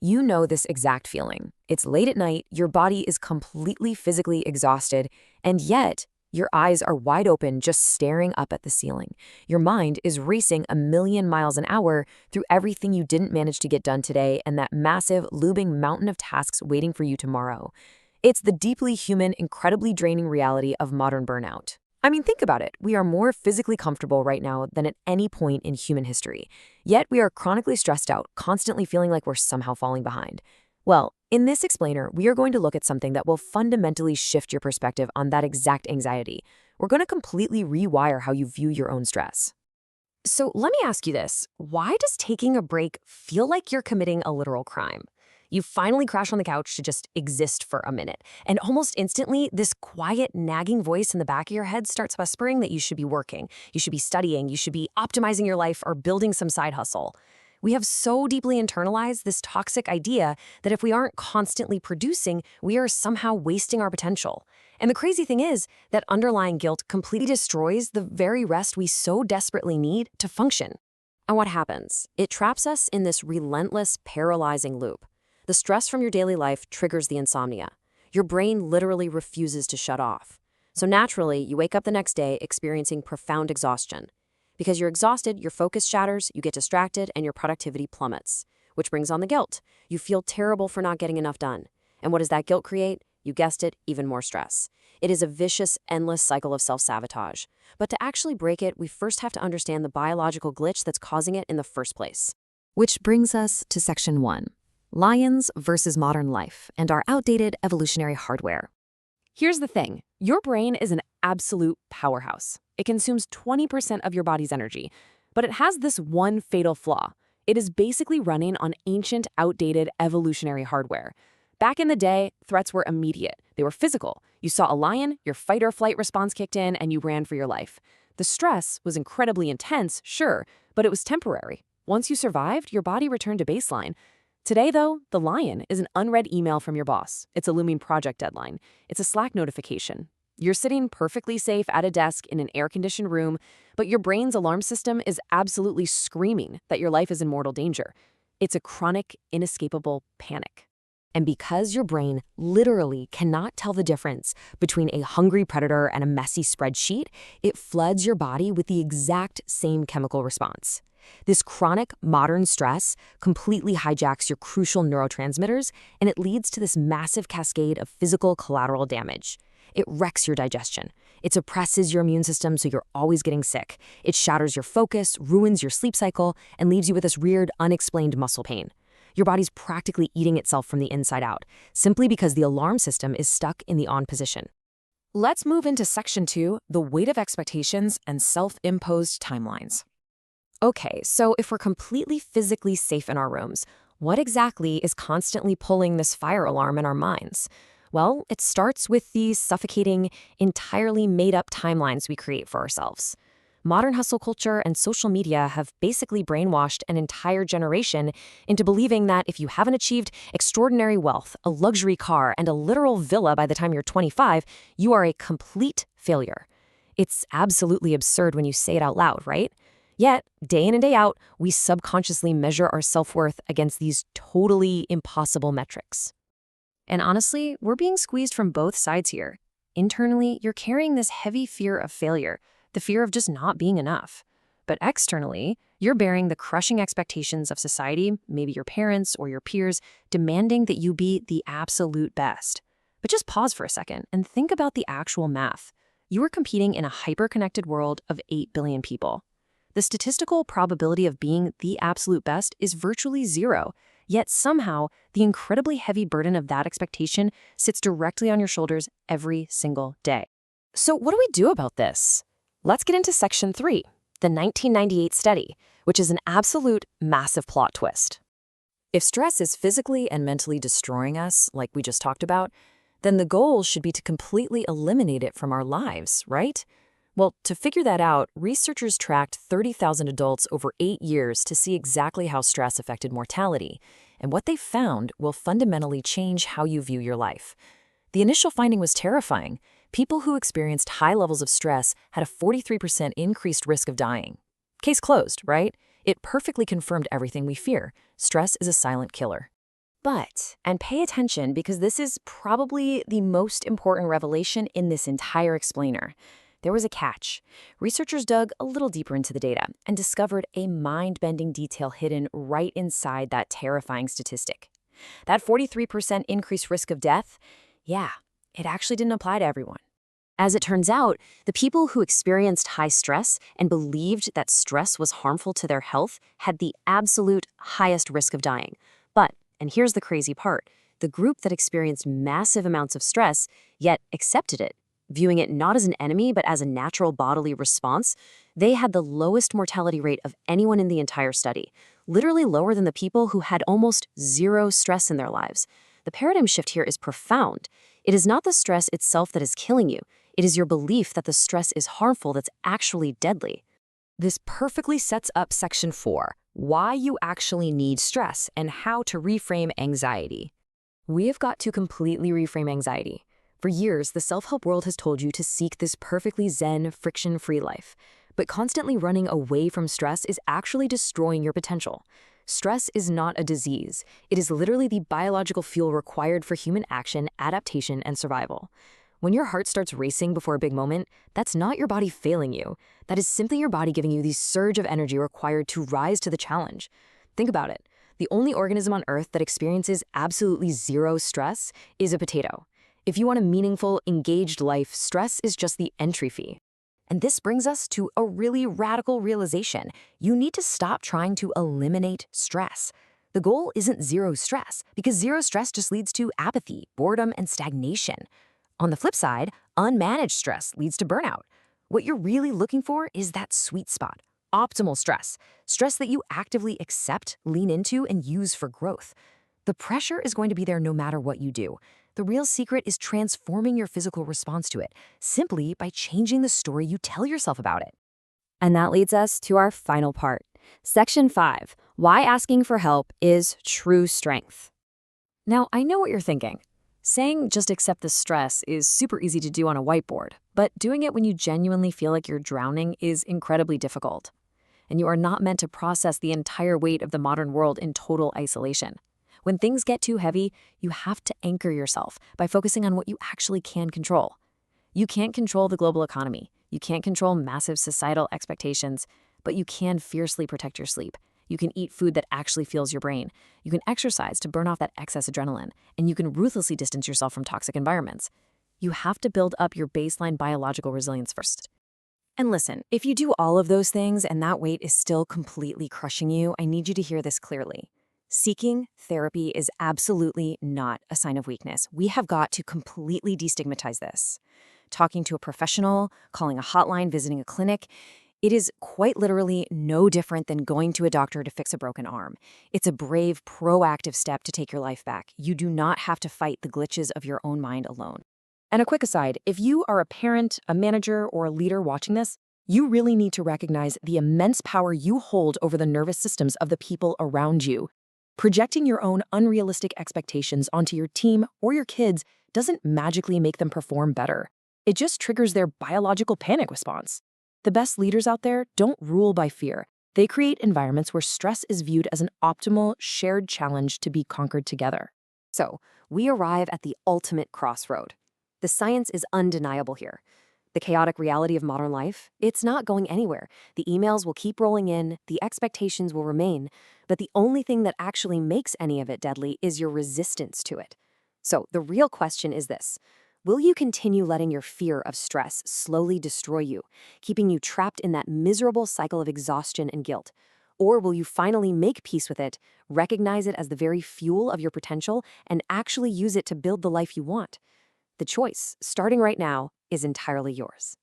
You know this exact feeling. It's late at night, your body is completely physically exhausted, and yet your eyes are wide open just staring up at the ceiling. Your mind is racing a million miles an hour through everything you didn't manage to get done today and that massive, looming mountain of tasks waiting for you tomorrow. It's the deeply human, incredibly draining reality of modern burnout. I mean, think about it. We are more physically comfortable right now than at any point in human history. Yet we are chronically stressed out, constantly feeling like we're somehow falling behind. Well, in this explainer, we are going to look at something that will fundamentally shift your perspective on that exact anxiety. We're going to completely rewire how you view your own stress. So let me ask you this. Why does taking a break feel like you're committing a literal crime? You finally crash on the couch to just exist for a minute, and almost instantly, this quiet, nagging voice in the back of your head starts whispering that you should be working, you should be studying, you should be optimizing your life or building some side hustle. We have so deeply internalized this toxic idea that if we aren't constantly producing, we are somehow wasting our potential. And the crazy thing is that underlying guilt completely destroys the very rest we so desperately need to function. And what happens? It traps us in this relentless, paralyzing loop. The stress from your daily life triggers the insomnia. Your brain literally refuses to shut off. So naturally, you wake up the next day experiencing profound exhaustion. Because you're exhausted, your focus shatters, you get distracted, and your productivity plummets. Which brings on the guilt. You feel terrible for not getting enough done. And what does that guilt create? You guessed it, even more stress. It is a vicious, endless cycle of self-sabotage. But to actually break it, we first have to understand the biological glitch that's causing it in the first place. Which brings us to Section 1. Lions versus modern life and our outdated evolutionary hardware. Here's the thing. Your brain is an absolute powerhouse. It consumes 20% of your body's energy, but it has this one fatal flaw. It is basically running on ancient, outdated evolutionary hardware. Back in the day, threats were immediate. They were physical. You saw a lion, your fight or flight response kicked in, and you ran for your life. The stress was incredibly intense, sure, but it was temporary. Once you survived, your body returned to baseline. Today, though, the lion is an unread email from your boss. It's a looming project deadline. It's a Slack notification. You're sitting perfectly safe at a desk in an air-conditioned room, but your brain's alarm system is absolutely screaming that your life is in mortal danger. It's a chronic, inescapable panic. And because your brain literally cannot tell the difference between a hungry predator and a messy spreadsheet, it floods your body with the exact same chemical response. This chronic, modern stress completely hijacks your crucial neurotransmitters, and it leads to this massive cascade of physical collateral damage. It wrecks your digestion. It suppresses your immune system so you're always getting sick. It shatters your focus, ruins your sleep cycle, and leaves you with this weird, unexplained muscle pain. Your body's practically eating itself from the inside out, simply because the alarm system is stuck in the on position. Let's move into Section 2, the weight of expectations and self-imposed timelines. Okay, so if we're completely physically safe in our rooms, what exactly is constantly pulling this fire alarm in our minds? Well, it starts with these suffocating, entirely made-up timelines we create for ourselves. Modern hustle culture and social media have basically brainwashed an entire generation into believing that if you haven't achieved extraordinary wealth, a luxury car, and a literal villa by the time you're 25, you are a complete failure. It's absolutely absurd when you say it out loud, right? Yet, day in and day out, we subconsciously measure our self-worth against these totally impossible metrics. And honestly, we're being squeezed from both sides here. Internally, you're carrying this heavy fear of failure, the fear of just not being enough. But externally, you're bearing the crushing expectations of society, maybe your parents or your peers, demanding that you be the absolute best. But just pause for a second and think about the actual math. You are competing in a hyper-connected world of 8 billion people. The statistical probability of being the absolute best is virtually zero, yet somehow the incredibly heavy burden of that expectation sits directly on your shoulders every single day. So what do we do about this? Let's get into Section 3, the 1998 study, which is an absolute massive plot twist. If stress is physically and mentally destroying us, like we just talked about, then the goal should be to completely eliminate it from our lives, right? Well, to figure that out, researchers tracked 30,000 adults over 8 years to see exactly how stress affected mortality, and what they found will fundamentally change how you view your life. The initial finding was terrifying. People who experienced high levels of stress had a 43% increased risk of dying. Case closed, right? It perfectly confirmed everything we fear. Stress is a silent killer. But, and pay attention because this is probably the most important revelation in this entire explainer. There was a catch. Researchers dug a little deeper into the data and discovered a mind-bending detail hidden right inside that terrifying statistic. That 43% increased risk of death, yeah, it actually didn't apply to everyone. As it turns out, the people who experienced high stress and believed that stress was harmful to their health had the absolute highest risk of dying. But, and here's the crazy part, the group that experienced massive amounts of stress, yet accepted it, viewing it not as an enemy but as a natural bodily response, they had the lowest mortality rate of anyone in the entire study, literally lower than the people who had almost zero stress in their lives. The paradigm shift here is profound. It is not the stress itself that is killing you. It is your belief that the stress is harmful that's actually deadly. This perfectly sets up Section 4, why you actually need stress and how to reframe anxiety. We have got to completely reframe anxiety. For years, the self-help world has told you to seek this perfectly zen, friction-free life. But constantly running away from stress is actually destroying your potential. Stress is not a disease. It is literally the biological fuel required for human action, adaptation, and survival. When your heart starts racing before a big moment, that's not your body failing you. That is simply your body giving you the surge of energy required to rise to the challenge. Think about it. The only organism on Earth that experiences absolutely zero stress is a potato. If you want a meaningful, engaged life, stress is just the entry fee. And this brings us to a really radical realization. You need to stop trying to eliminate stress. The goal isn't zero stress, because zero stress just leads to apathy, boredom, and stagnation. On the flip side, unmanaged stress leads to burnout. What you're really looking for is that sweet spot, optimal stress, stress that you actively accept, lean into, and use for growth. The pressure is going to be there no matter what you do. The real secret is transforming your physical response to it, simply by changing the story you tell yourself about it. And that leads us to our final part. Section 5, why asking for help is true strength. Now, I know what you're thinking. Saying just accept the stress is super easy to do on a whiteboard, but doing it when you genuinely feel like you're drowning is incredibly difficult. And you are not meant to process the entire weight of the modern world in total isolation. When things get too heavy, you have to anchor yourself by focusing on what you actually can control. You can't control the global economy. You can't control massive societal expectations, but you can fiercely protect your sleep. You can eat food that actually fuels your brain. You can exercise to burn off that excess adrenaline, and you can ruthlessly distance yourself from toxic environments. You have to build up your baseline biological resilience first. And listen, if you do all of those things and that weight is still completely crushing you, I need you to hear this clearly. Seeking therapy is absolutely not a sign of weakness. We have got to completely destigmatize this. Talking to a professional, calling a hotline, visiting a clinic, it is quite literally no different than going to a doctor to fix a broken arm. It's a brave, proactive step to take your life back. You do not have to fight the glitches of your own mind alone. And a quick aside, if you are a parent, a manager, or a leader watching this, you really need to recognize the immense power you hold over the nervous systems of the people around you. Projecting your own unrealistic expectations onto your team or your kids doesn't magically make them perform better. It just triggers their biological panic response. The best leaders out there don't rule by fear. They create environments where stress is viewed as an optimal, shared challenge to be conquered together. So, we arrive at the ultimate crossroad. The science is undeniable here. The chaotic reality of modern life, it's not going anywhere. The emails will keep rolling in, the expectations will remain, but the only thing that actually makes any of it deadly is your resistance to it. So the real question is this: will you continue letting your fear of stress slowly destroy you, keeping you trapped in that miserable cycle of exhaustion and guilt? Or will you finally make peace with it, recognize it as the very fuel of your potential, and actually use it to build the life you want? The choice, starting right now, is entirely yours.